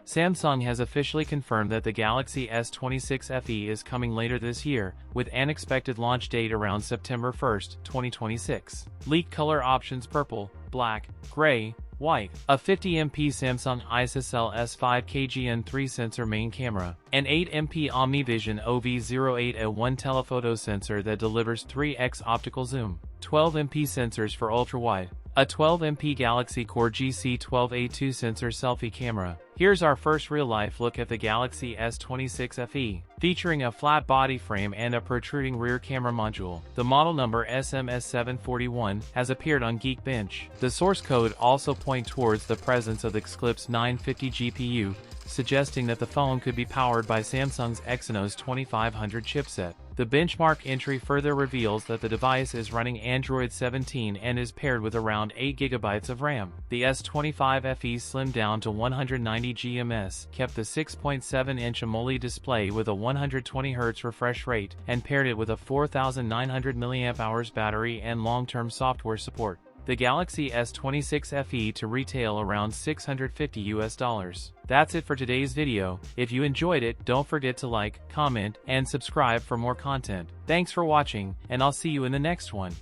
Samsung has officially confirmed that the Galaxy S26 FE is coming later this year, with an expected launch date around September 1, 2026. Leaked color options: purple, black, gray, white. A 50MP Samsung ISOCELL S5 KGN3 sensor main camera. An 8MP OmniVision OV08 A1 telephoto sensor that delivers 3x optical zoom. 12MP sensors for ultra-wide. A 12MP Galaxy Core GC12A2 sensor selfie camera. Here's our first real-life look at the Galaxy S26 FE, featuring a flat body frame and a protruding rear camera module. The model number SMS741 has appeared on Geekbench. The source code also points towards the presence of the Exynos 950 GPU, suggesting that the phone could be powered by Samsung's Exynos 2500 chipset. The benchmark entry further reveals that the device is running Android 17 and is paired with around 8GB of RAM. The S25 FE slimmed down to 190 GMS, kept the 6.7-inch AMOLED display with a 120Hz refresh rate, and paired it with a 4900 mAh battery and long-term software support. The Galaxy S26 FE to retail around $650. That's it for today's video. If you enjoyed it, don't forget to like, comment, and subscribe for more content. Thanks for watching, and I'll see you in the next one.